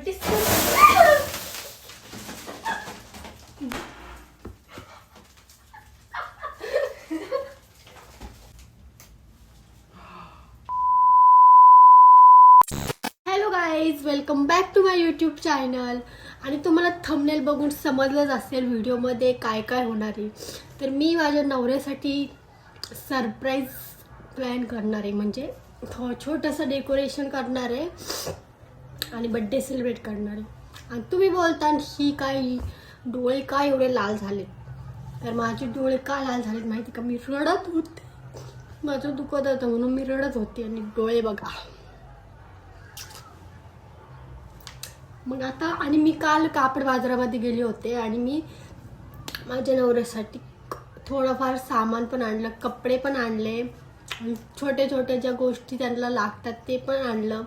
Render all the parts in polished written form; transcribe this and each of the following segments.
Birthday hello guys, welcome back to my YouTube channel. आणि तुम्हाला thumbnail बघून समजलंच असेल व्हिडिओमध्ये काय काय होणार आहे. तर मी माझ्या नवऱ्यासाठी सरप्राईज प्लॅन करणार आहे, म्हणजे छोटंसं डेकोरेशन करणार आहे आणि बड्डे सेलिब्रेट करणार आहे. आणि तुम्ही बोलता ही काय डोळे काय एवढे लाल झाले? तर माझे डोळे का लाल झालेत माहिती का? मी रडत होते, माझं दुखत होतं म्हणून मी रडत होते. आणि डोळे बघा. मग आता आणि मी काल कापड बाजारामध्ये गेले होते आणि मी माझ्या नवऱ्यासाठी थोडंफार सामान पण आणलं, कपडे पण आणले, छोटे छोटे ज्या गोष्टी त्यांना लागतात ते पण आणलं.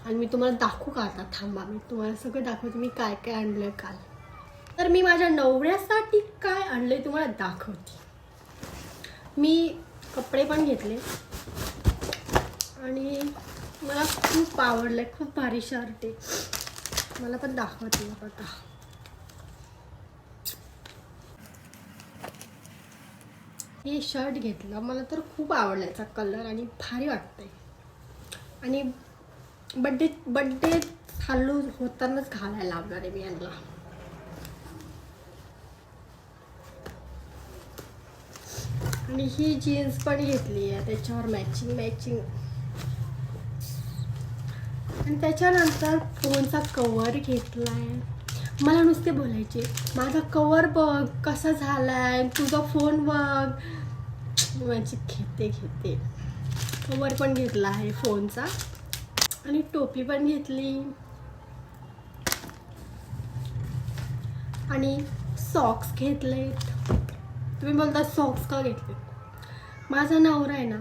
आणि मी तुम्हाला दाखवू का? आता थांबा, मी तुम्हाला सगळं दाखवते मी काय काय आणलं काल. तर मी माझ्या नवऱ्यासाठी काय आणलंय तुम्हाला दाखवते. मी कपडे पण घेतले आणि मला खूप आवडलंय, खूप भारी शर्ट आहे. मला पण दाखवते बघा. हे शर्ट घेतलं, मला तर खूप आवडला याचा कलर आणि भारी वाटतंय. आणि बड्डे चालू होतानाच घालायला लावणार आहे मी यांना. आणि ही जीन्स पण घेतली आहे, त्याच्यावर मॅचिंग. आणि त्याच्यानंतर फोनचा कवर घेतलाय. मला नुसते बोलायचे, माझा कवर बघ कसा झालाय, तुझा फोन बघ. माझी घेते कवर पण घेतला आहे फोनचा. आणि टोपी पण घेतली. आणि सॉक्स घेतले. तुम्ही बोलता सॉक्स का घेतले? माझा नवरा आहे ना,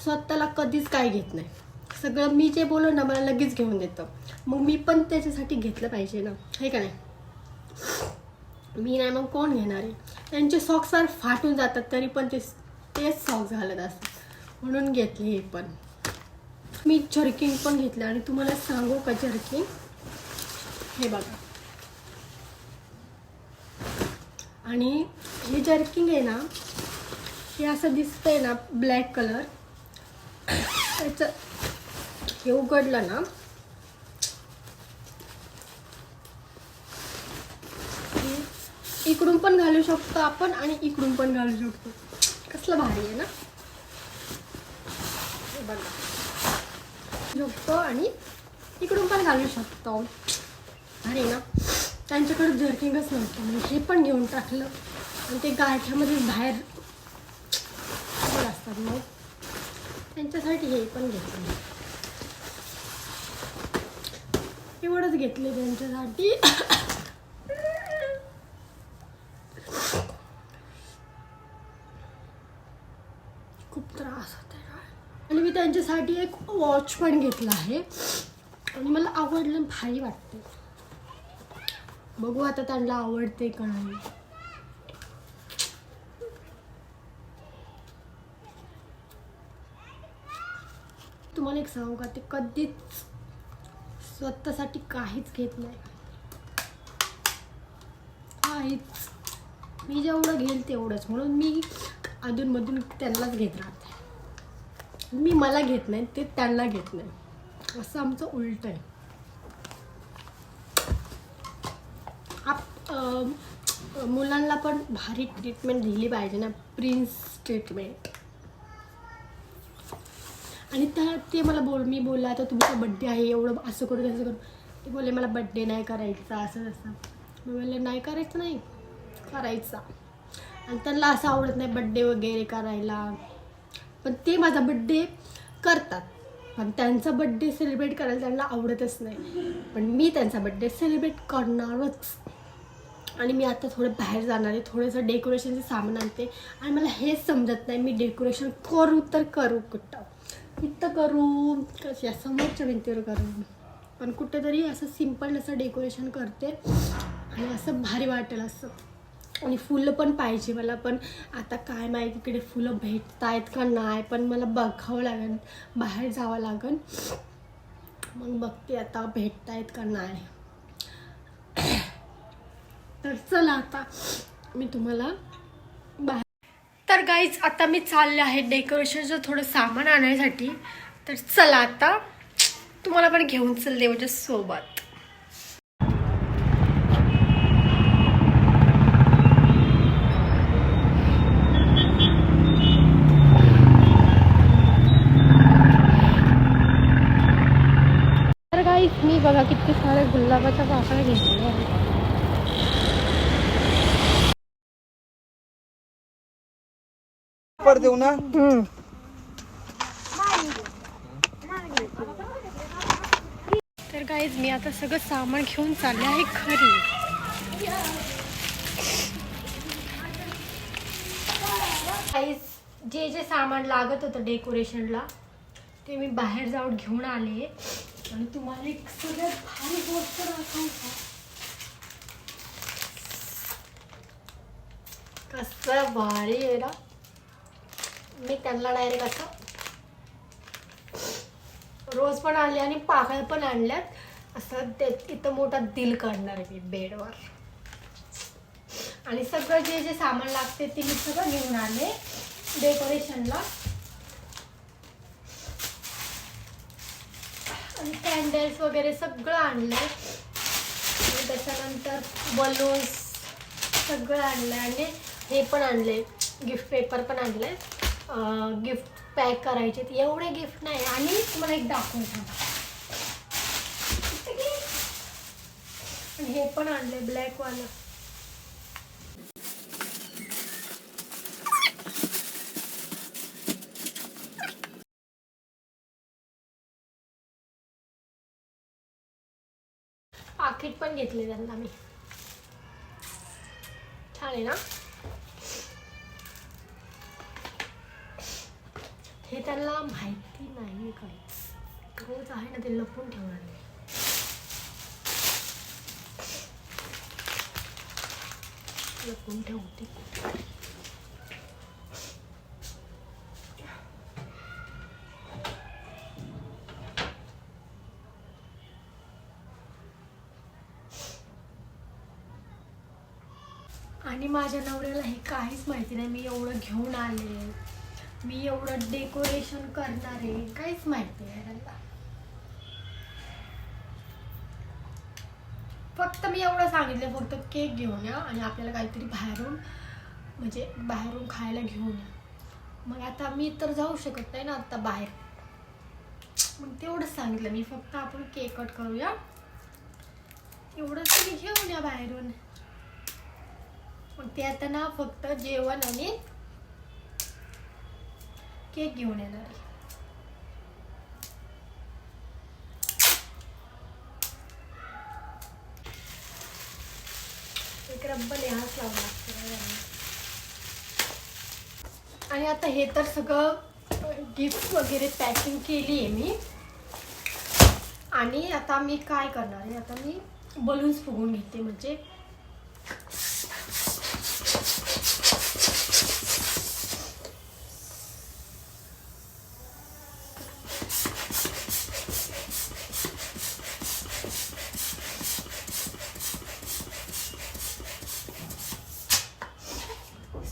स्वतःला कधीच काय घेत नाही. सगळं मी जे बोललो ना, मला लगेच घेऊन देतं. मग मी पण त्याच्यासाठी घेतलं पाहिजे ना, हे का नाही? मी नाही मग कोण घेणार आहे? त्यांचे सॉक्स फाटून जातात तरी पण तेच सॉक्स घालत असतात, म्हणून घेतले हे पण. मी जर्किंग पण घेतलं. आणि तुम्हाला सांगू का, जर्किंग हे बघा. आणि हे जर्किंग आहे ना, हे असं दिसतंय ना ब्लॅक कलर. त्याचं हे उघडलं ना, इकडून पण घालू शकतो आपण आणि इकडून पण घालू शकतो. कसलं भारी आहे ना, हे बघा. शकतो आणि इकडून पण घालू शकतो. अरे ना, त्यांच्याकडे जर्किंगच नव्हतं, म्हणजे हे पण घेऊन टाकलं. आणि ते गारठ्यामध्ये बाहेर असतात, मग त्यांच्यासाठी हे पण घेतलं. एवढंच घेतले त्यांच्यासाठी. खूप त्रास होते. आणि मी त्यांच्यासाठी एक वॉच पण घेतला आहे आणि मला आवडलं, भारी वाटते. बघू आता त्यांना आवडते का नाही. तुम्हाला एक सांगू का, ते कधीच स्वतःसाठी काहीच घेत नाही. काहीच. मी जेवढं घेईल तेवढंच, म्हणून मी अधूनमधून त्यांनाच घेत राहते. मी मला घेत नाही, ते त्यांना घेत नाही, असं आमचं उलट आहे. मुलांना पण भारी ट्रीटमेंट दिली पाहिजे ना, प्रिन्स ट्रीटमेंट. आणि ते मला मी बोलला, आता तुमचा बड्डे आहे, एवढं असं करू तसं करू. ते बोलले मला बड्डे नाही करायचा, असं तसं. मी बोलले नाही करायचं, नाही करायचा. आणि त्यांना असं आवडत नाही बड्डे वगैरे करायला. पण ते माझा बड्डे करतात, पण त्यांचा बड्डे सेलिब्रेट करायला त्यांना आवडतच नाही. पण मी त्यांचा बड्डे सेलिब्रेट करणारच. आणि मी आता थोडं बाहेर जाणार आहे, थोडंसं डेकोरेशनचं सामान आणते. आणि मला हेच समजत नाही, मी डेकोरेशन करू तर करू कुठं? इथं करू कशा समोरच्या भिंतीवर करू? पण कुठेतरी असं सिम्पल असं डेकोरेशन करते आणि असं भारी वाटेल असं. आणि फुलं पण पाहिजे मला. पण आता काय माहिती इकडे फुलं भेटत आहेत का नाही, पण मला बघावं लागेल, बाहेर जावं लागेल. मग बघते आता भेटत आहेत का नाही. तर चला आता मी तुम्हाला तर गाईज आता मी चालले आहे डेकोरेशनचं थोडं सामान आणण्यासाठी. तर चला आता तुम्हाला पण घेऊन चालले म्हणजे सोबत. तर गाईज मी बघा किती सारे गुलाबाच्या पाकळ्या घेतल्या आहेत. पर देऊ ना. तर गाईज मी आता सगळं सामान घेऊन चालले आहे घरी. गाईज जे जे सामान लागत होतं डेकोरेशनला ते मी बाहेर जाऊन घेऊन आले. आणि तुम्हाला एक सगळ्यात भारी गोष्ट दाखवू का? कसं भारी आहे ना. मी त्यांना डायरेक्ट असं रोज पण आणले आणि पाकळ्या पण आणल्यात. असं ते इथं मोठा दिल काढणार आहे मी बेडवर. आणि सगळं जे जे सामान लागते ते मी सगळं घेऊन आले डेकोरेशनला. आणि कॅन्डल्स वगैरे सगळं आणलंय. आणि त्याच्यानंतर बलून्स सगळं आणलंय. आणि हे पण आणले गिफ्ट पेपर पण आणलंय. गिफ्ट पॅक करायचे. एवढे गिफ्ट नाही. आणि तुम्हाला एक दाखवायचं आणि हे पण आणले ब्लॅकवालं. पाकिट पण घेतले त्यांना मी. छान आहे ना. हे त्यांना माहिती नाही काहीच. रोज आहे ना ते लपून ठेवणार नाही. लपून ठेवते. आणि माझ्या नवऱ्याला हे काहीच माहिती नाही. मी एवढं घेऊन आले. मी एवढं डेकोरेशन करणार आहे. काहीच माहिती नाही त्यांना. फक्त मी एवढं सांगितलं फक्त केक घेऊन या आणि आपल्याला काहीतरी बाहेरून म्हणजे बाहेरून खायला घेऊन या. मग आता मी तर जाऊ शकत नाही ना आता बाहेर. मग तेवढंच सांगितलं मी. फक्त आपण केक कट करूया एवढंच तुम्ही घेऊन या बाहेरून. मग ते आता ना फक्त जेवण आणि केक घेऊन येणार आहे. एक रब्बल हाच लावला लागतो. आणि आता हे तर सगळं गिफ्ट वगैरे पॅकिंग केली आहे मी. आणि आता मी काय करणार आहे. आता मी बलून्स फुगवून घेते. म्हणजे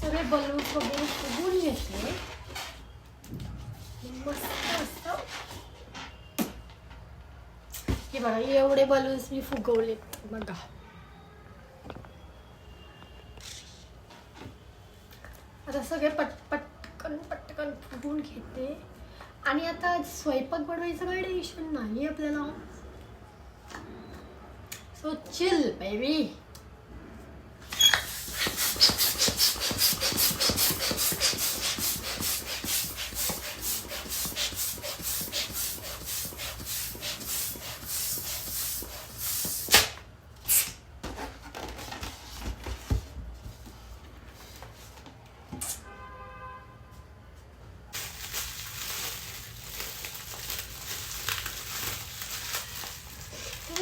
सगळे बलून्स वगैरे फुगवून घेतले. मस्त असतं. हे बघा एवढे बलून्स मी फुगवलेत बघा. आता सगळे पटकन फुगवून घेते. आणि आता स्वयंपाक बनवायचं काही टेन्शन नाही आपल्याला. So chill baby.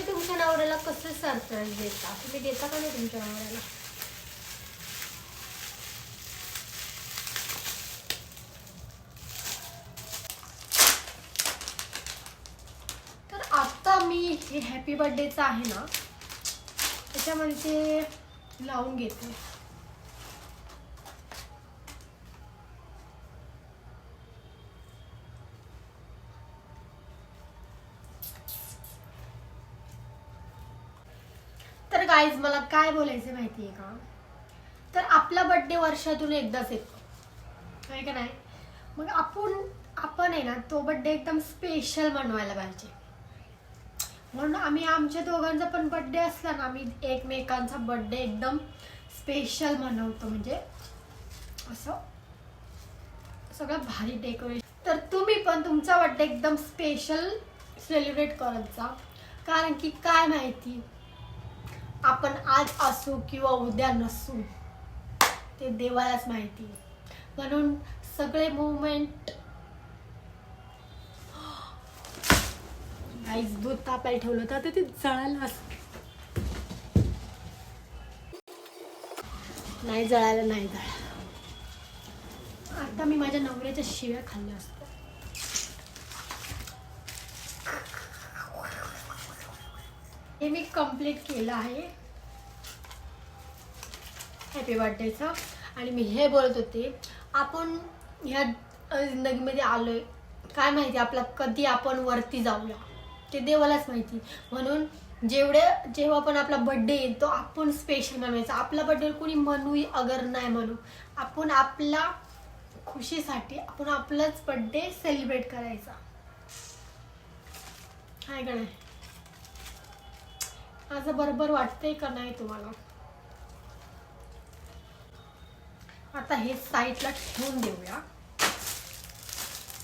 तुमच्या नवऱ्याला कसं सरप्राईज देता. तुम्ही देता का नाही तुमच्या नवऱ्याला. तर आता मी हे हॅपी बर्थडेचं आहे ना त्याच्यामध्ये लावून घेते. तर गाईज मला काय बोलायचं माहितीये का, तर आपला बर्थडे वर्षातून एकदाच येतो आहे का नाही. मग आपण आहे ना तो बर्थडे एकदम स्पेशल मनवायला पाहिजे. म्हणून आम्ही आमच्या दोघांचा पण बर्थडे असला ना, आम्ही एकमेकांचा बर्थडे एकदम स्पेशल मनवतो. म्हणजे असं सगळं भारी डेकोरेशन. तर तुम्ही पण तुमचा बर्थडे एकदम स्पेशल सेलिब्रेट करत जा. कारण की काय माहिती, आपण आज असू किंवा उद्या नसू ते देवालाच माहिती. म्हणून सगळे मुवमेंट. गाईस दूध तापायला ठेवलं होतं, आता ते जळायला नाही जळालं. आता मी माझ्या नवऱ्याच्या शिव्या खाल्ल्या असतात. हे मी कंप्लीट केलं आहे हॅपी बर्थडेचं. आणि मी हे बोलत होते, आपण ह्या जिंदगीमध्ये आलोय, काय माहिती आपला कधी आपण वरती जाऊया ते देवालाच माहिती. म्हणून जेव्हा पण आपला बर्थडे येतो आपण स्पेशल मनवायचा. आपला बर्थडे कोणी म्हणू अगर नाही म्हणू, आपण आपला खुशीसाठी आपण आपलाच बर्थडे सेलिब्रेट करायचा आहे का नाही. असं बरोबर वाटतंय का नाही तुम्हाला. आता हे साईडला ठेवून देऊया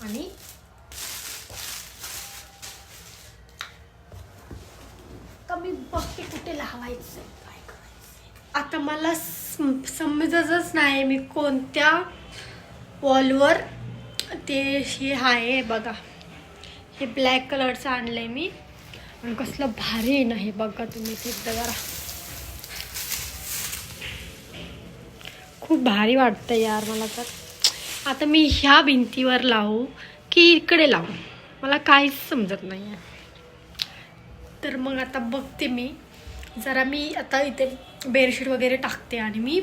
आणि आता मी बघते कुठे लावायचं काय करायचं. आता मला समजतच नाही मी कोणत्या वॉलवर ते हे आहे बघा. हे ब्लॅक कलरचं आणलंय मी आणि कसलं भारी नाही बघा तुम्ही. ते जरा खूप भारी वाटतं यार मला. तर आता मी ह्या भिंतीवर लावू की इकडे लावू मला काहीच समजत नाही आहे. तर मग आता बघते मी जरा. मी आता इथे बेडशीट वगैरे टाकते आणि मी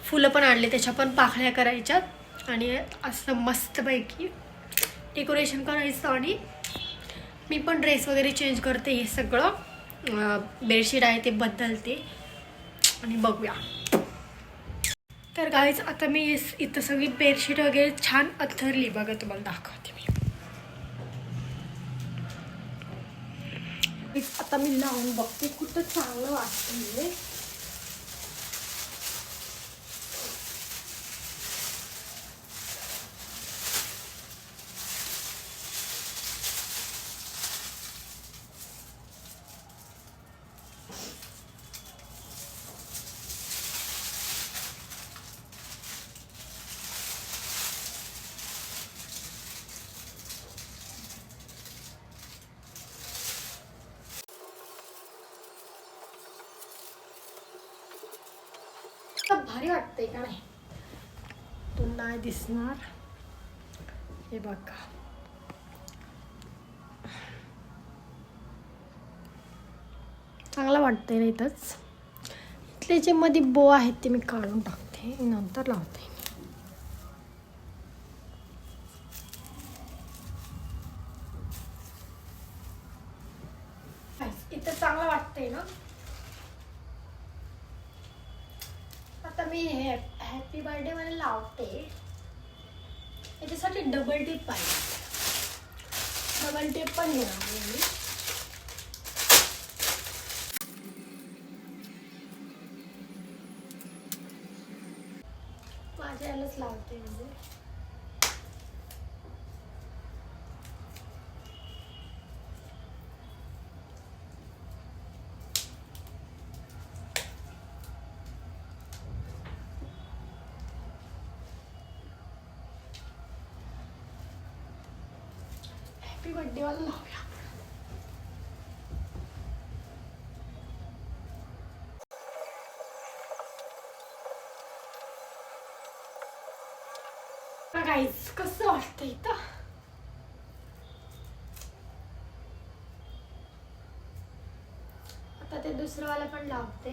फुलं पण आणले, त्याच्या पण पाकळ्या करायच्यात आणि असं मस्तपैकी डेकोरेशन करायचं. आणि मी पण ड्रेस वगैरे चेंज करते. हे सगळं बेडशीट आहे ते बदलते आणि बघूया. तर गाईज आता मी इथं सगळी बेडशीट वगैरे छान अथरली बघा, तुम्हाला दाखवते मी. आता मी लावून बघते कुठं चांगलं वाटतं. म्हणजे भारी वाटतंय का नाही. तो नाही दिसणार हे बघा. चांगला वाटतंय ना. इथंच इथले जे मध्ये बो आहेत ते मी काढून टाकते, नंतर लावते. इथं चांगलं वाटतंय ना. आता मी हे हॅपी बर्थडे मध्ये लावते. याच्यासाठी डबल टेप पाहिजे. डबल टेप पण घेणार मी. माझ्या यालाच लावते. म्हणजे हॅपी बर्थडे वाला लावूया. गाईज कसं वाटतं इथं. आता ते दुसरं वाला पण लावते.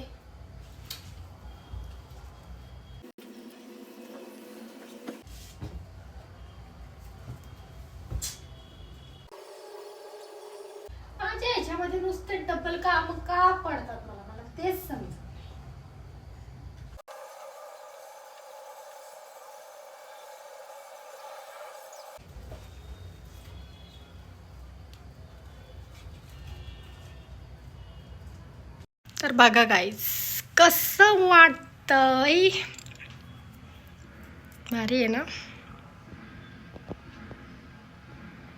काम का पडतात मला मला तेच समज. तर बघा गाईस कसं वाटतंय. भारी आहे ना.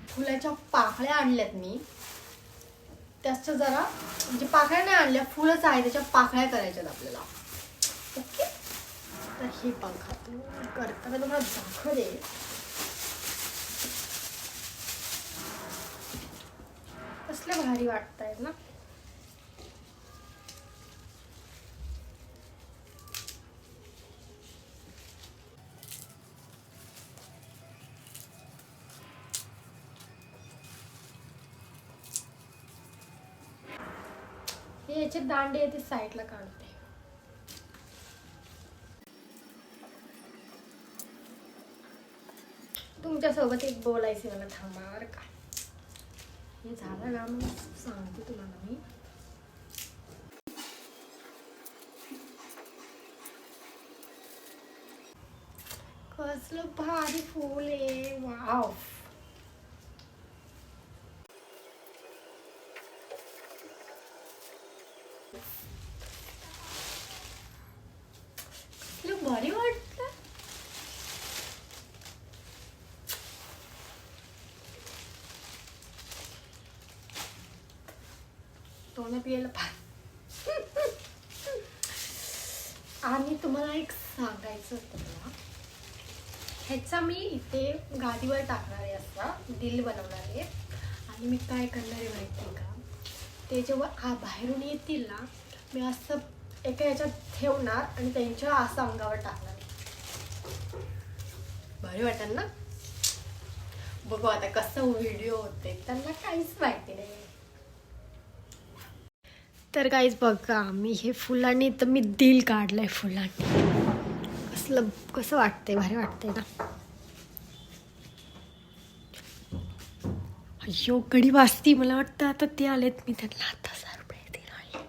फुलाच्या पाकळ्या आणल्यात मी. त्याचं जरा म्हणजे पाकळ्या नाही आणल्या, फुलंच आहे त्याच्या पाकळ्या करायच्यात आपल्याला. ओके तर हे बघा तू करताना तुम्हाला दाखवते. कसले भारी वाटतायत ना. हे याचे दांडे आहे ते साईडला काढते. तुमच्यासोबत एक बोलायचे मला, थांबा बरं का. हे झालं ना मग सांगते तुम्हाला मी. कसलं भारी फूल आहे. वाव. कसलं भारी वाटतं. तोंड पियाला आणि तुम्हाला एक सांगायचं होतं मला. ह्याचा मी इथे गादीवर टाकणार आहे, असा दिल बनवणार आहे. आणि मी काय करणार आहे माहिती आहे का, ते जेव्हा बाहेरून येतील ना मी असं एका ह्याच्यात ठेवणार आणि त्यांच्या असं अंगावर टाकणार. भारी वाटेल ना. बघू आता कसं व्हिडिओ होते, त्यांना काहीच माहिती नाही. तर काहीच बघा मी हे फुलांनी तर मी दिल काढलंय फुलांनी. कसं वाटतंय, भारी वाटतंय ना. अय्यो कडी वाजती. मला वाटतं आता ते आलेत, मी त्यांना आता सरप्राईज देणार आहे.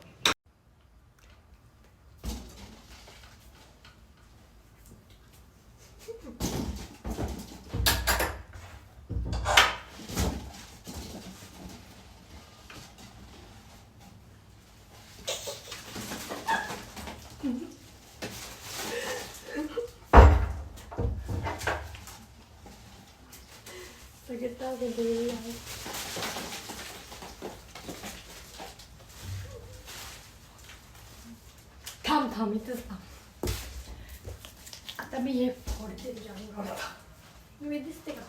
थांब थांब इथंच थांब. आता मी हे फोडते तुझ्या अंगावर. मी दिसते का.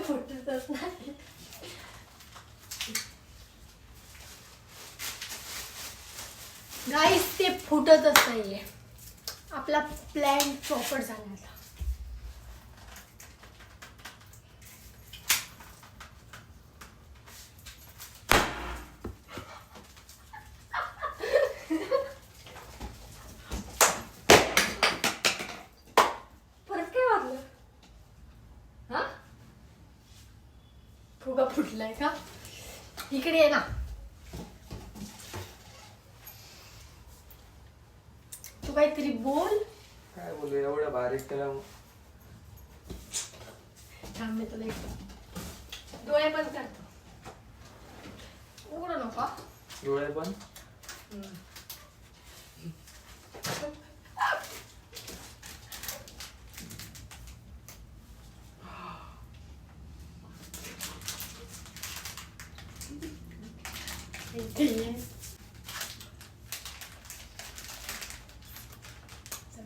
फुटतच नाही. गाईस ते फुटतच नाहीये. आपला प्लॅन चौपट झाला आता. परत काय वाटलं. हा फुगा फुटलाय का. इकडे ये ना. तू काहीतरी बोल. काय बोलू एवढं बारीक केलं. थांब मी तुला एक डोळे बंद करतो. उघडू नका डोळे पण.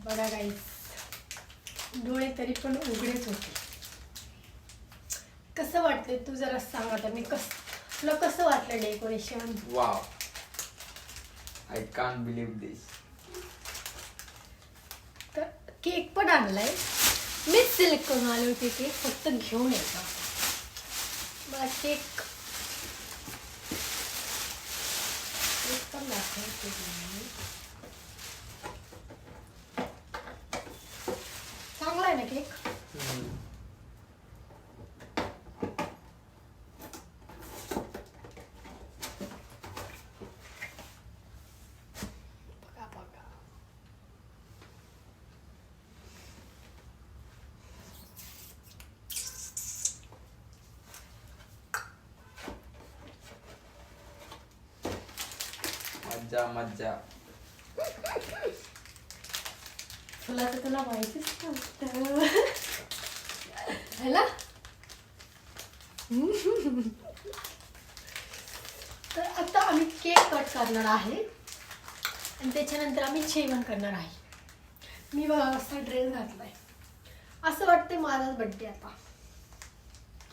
बघा गाईस डोळे तरी पण उघडेच होते. कसं वाटतंय तू जरा सांग आता. मी तुला कसं वाटलं decoration. Wow I can't believe this. तर केक पण आणलाय. मीच सिलेक्ट करून आले होते. केक फक्त घेऊन यायचा मला. केक पण दाखवते मी. चांगला आहे ना केक? बघा बघा. मज्जा मज्जा. तुला तर तुला माहितीच नव्हतं है ना? तर आता आम्ही केक कट करणार आहे आणि त्याच्यानंतर आम्ही जेवण करणार आहे. मी बघा असा ड्रेस घातलाय. असं वाटतंय माझाच बर्थडे आता.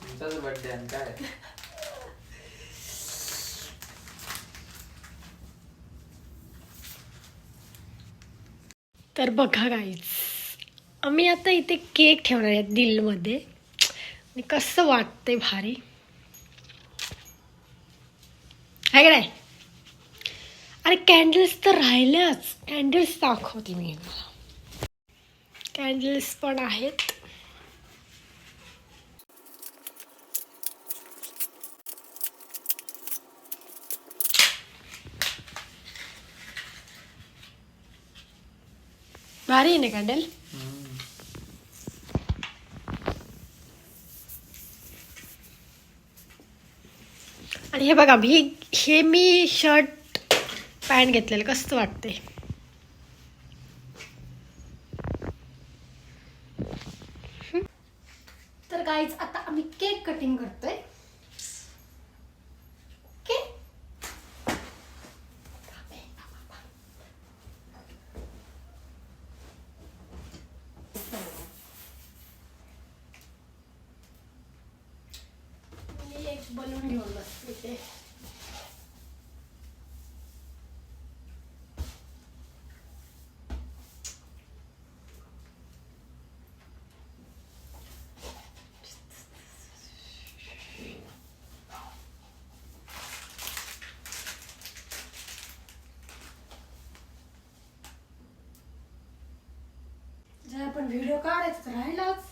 तुमचाच बर्थडे आहे काय? तर बघा गाईज, आम्ही आता इथे केक ठेवणार आहे दिलमध्ये आणि कसं वाटतंय भारी आहे का नाही? अरे कॅन्डल्स तर राहिल्याच. कॅन्डल्स दाखवते मी. कॅन्डल्स पण आहेत. भारी आहे ना कॅन्डल? आणि हे बघा मी शर्ट पॅन्ट घेतलेलं कसं वाटतंय? तर गाईज आता आम्ही केक कटिंग करतोय. ओके, मी एक बलून घेऊन बसते इथे. जर आपण व्हिडिओ काढायचा तर राहिलाच.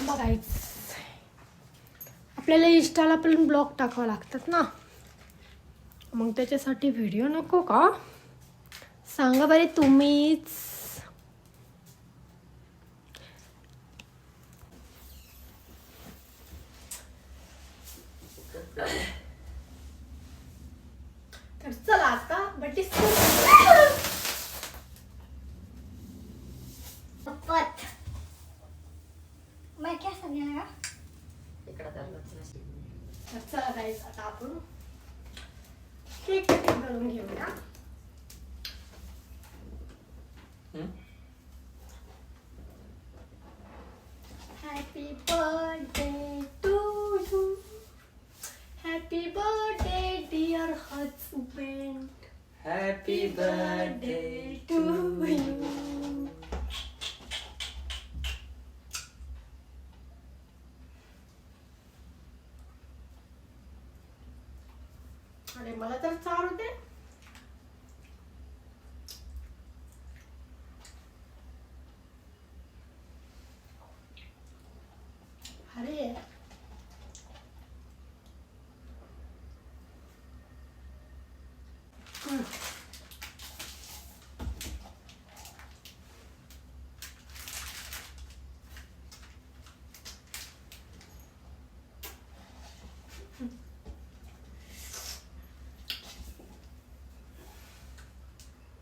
बघायच आपल्याला इंस्टाला पण ब्लॉग टाकावं लागतात ना, मग त्याच्यासाठी व्हिडिओ नको का? सांगा बरे तुम्हीच. तर चला आता बर्थडे मैं क्या समझाएगा? तर चला गाईज आता आपण केक कटिंग करून घेऊया. Happy birthday to you. Happy birthday dear husband. Happy birthday to you. अरे मला तर चालू दे. अरे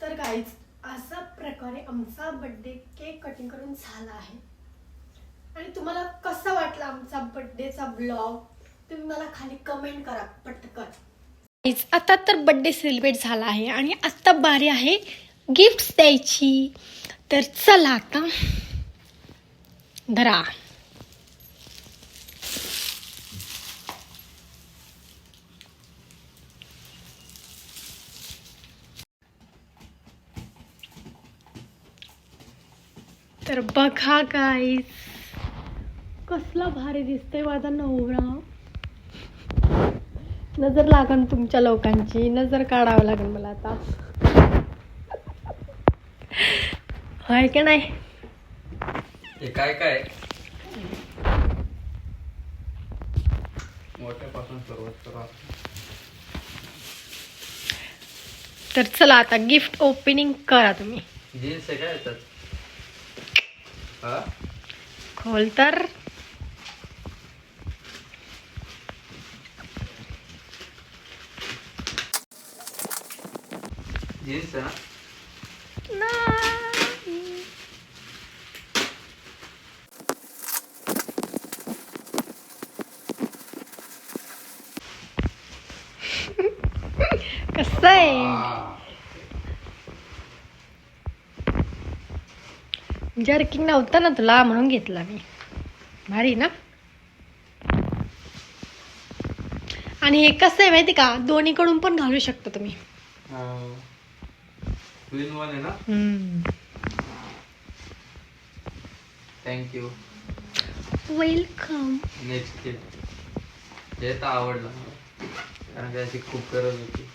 तर गाईज अशा प्रकारे आमचा बर्थडे केक कटिंग करून झाला आहे. आणि तुम्हाला कसा वाटला आमचा बर्थडेचा ब्लॉग तुम्ही मला खाली कमेंट करा पटकन. आता तर बर्थडे सेलिब्रेट झाला आहे आणि आता बारी आहे गिफ्ट्स द्यायची. तर चला आता धरा. तर बघा गाईस, कसला भारी दिसतोय माझा नवरा. नजर लागन तुमच्या लोकांची, नजर काढावं लागेल मला आता. होय की नाही? हे काय काय मोठ्यापासून सुरुवात करू आपण. तर चला आता गिफ्ट ओपनिंग करा तुम्ही. जीन्स आहे काय याच्यात? हा खोल तर. जीन्स आहे ना? नाही. कसं आहे? जर्किंग नव्हतं ना तुला, म्हणून घेतला मी. भारी ना. आणि हे कसं आहे माहिती का, दोन्हीकडून पण घालू शकता तुम्ही. ट्विन वन आहे ना? थँक्यू. वेलकम. नेक्स्ट गिफ्ट हे तर आवडलं मला, कारण त्याची खूप गरज होती.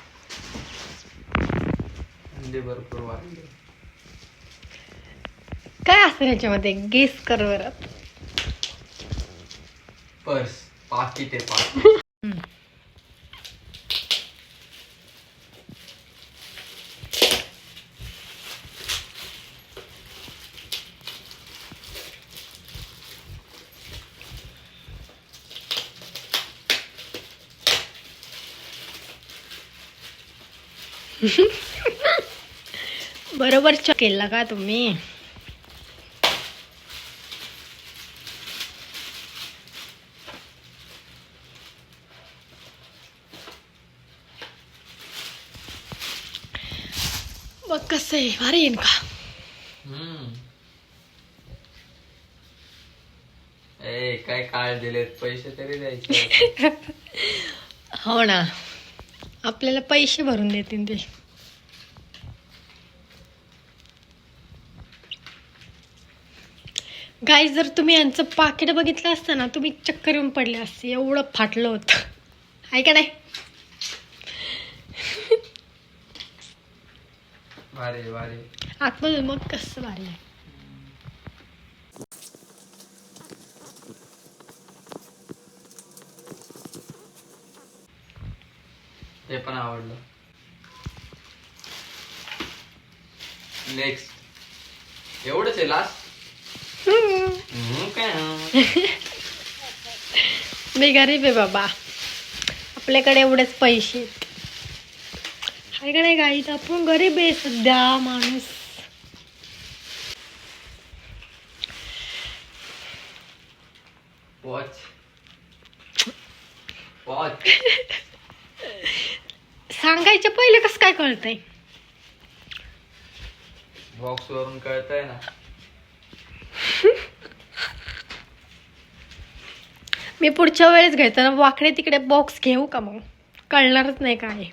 अंडे भरपूर वाढले. काय असतं याच्यामध्ये, गेस कर बरं. पर्स, पाकिट आहे पाकिट. बरोबर चेक केला का तुम्ही? बघ कसं आहे, भारी येईन का? ए काय काळ दिलेत, पैसे तरी द्यायचे. हो ना, आपल्याला पैसे भरून देतील ते. गाईज, जर तुम्ही यांचं पाकिट बघितलं असतं ना, तुम्ही चक्कर येऊन पडले असते, एवढं फाटलं होतं. आहे का नाही? भारी भारी. आतमधून मग कसं भारी आहे. ते पण आवडलं. नेक्स्ट एवढंच आहे लास्ट. काय मी गरीब आहे बाबा, आपल्याकडे एवढेच पैसे आहेत. आहे का नाही गाईज? आपण गरीब आहे सध्या माणूस. Watch watch. सांगायच्या पहिले कसं काय कळतंय? बॉक्स वरून कळतंय ना. मी पुढच्या वेळेस घेताना वाकडे तिकडे बॉक्स घेऊ का? मग कळणारच नाही काय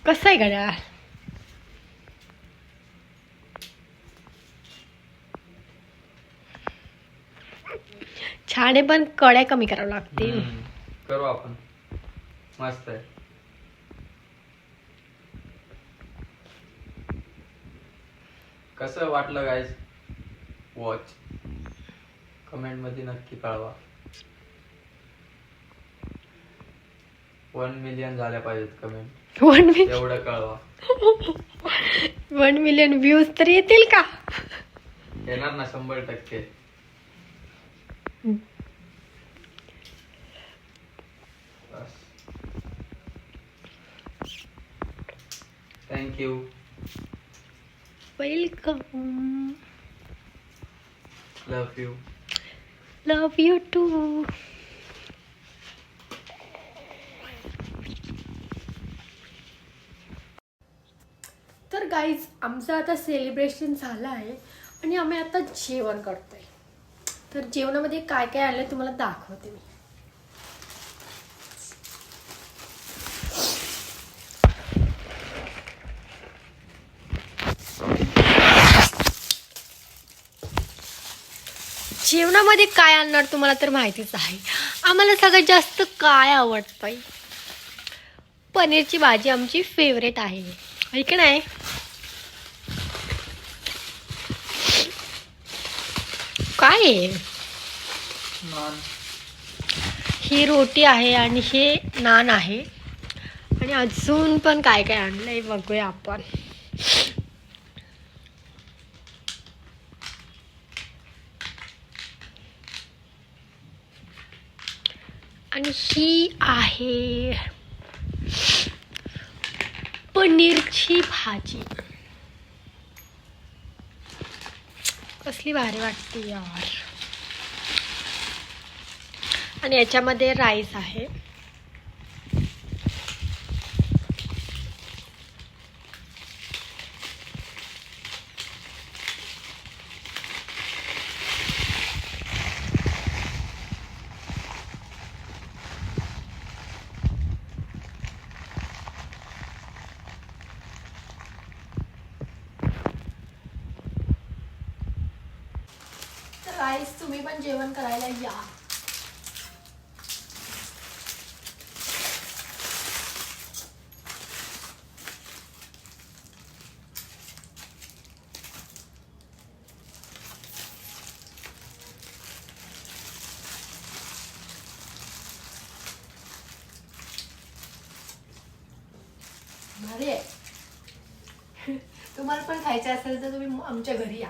कसं आहे घड्याळ. छान आहे, पण कड्या कमी करावं लागतील. करू आपण. मस्त आहे. कसं वाटलं गाईज वॉच? कमेंट मध्ये नक्की कळवा. 1 मिलियन झाल्या पाहिजेत कमेंट. 1 एवढं कळवा. 1 मिलियन व्ह्यूज तर येतील का? येणार ना 100%. Thank you. Welcome. Love you. Love you too. तर गाईज, आमचं आता सेलिब्रेशन झालं आहे आणि आम्ही आता जेवण करतोय. तर जेवणामध्ये काय काय आलं तुम्हाला दाखवते मी. जेवणामध्ये काय आणणार तुम्हाला तर माहितीच आहे. आम्हाला सगळ्यात जास्त काय आवडतं? पनीरची भाजी आमची फेवरेट आहे की नाही? काय आहे? ही रोटी आहे आणि हे नान आहे आणि अजून पण काय काय आणलंय बघूया आपण. आणि ही आहे पनीरची भाजी. कसली भारी वाटते यार. आणि याच्यामध्ये राईस आहे. राईस तुम्ही पण जेवण करायला या. अरे तुम्हाला पण खायचं असेल तर तुम्ही आमच्या घरी या.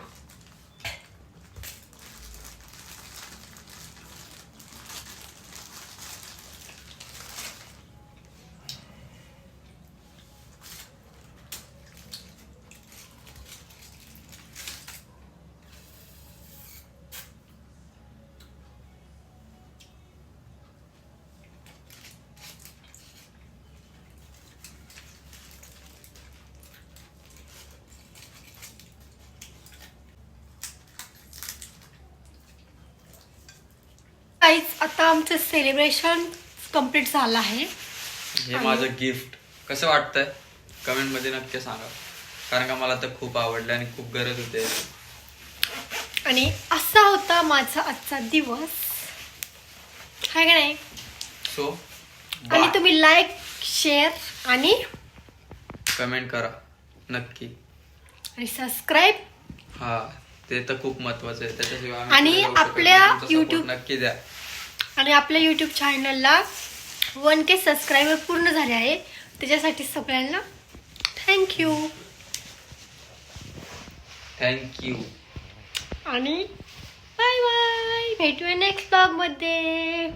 आता आमचं सेलिब्रेशन कम्प्लीट झालं आहे. हे माझं गिफ्ट कसं वाटतंय कमेंट मध्ये नक्की सांगा, कारण का मला तर खूप आवडलं आणि खूप गरज होते. आणि असा होता माझा आजचा दिवस, आहे का नाही? सो आणि तुम्ही लाईक, शेअर आणि कमेंट करा नक्की, आणि सबस्क्राईब. हा ते तर खूप महत्वाचं आहे. त्याच्याशिवाय आणि आपल्या YouTube नक्की द्या. आणि आपल्या YouTube चॅनलला 1K सबस्क्रायबर पूर्ण झाले आहे. त्याच्यासाठी सगळ्यांना थँक्यू. आणि बाय बाय. भेटूया नेक्स्ट ब्लॉग मध्ये.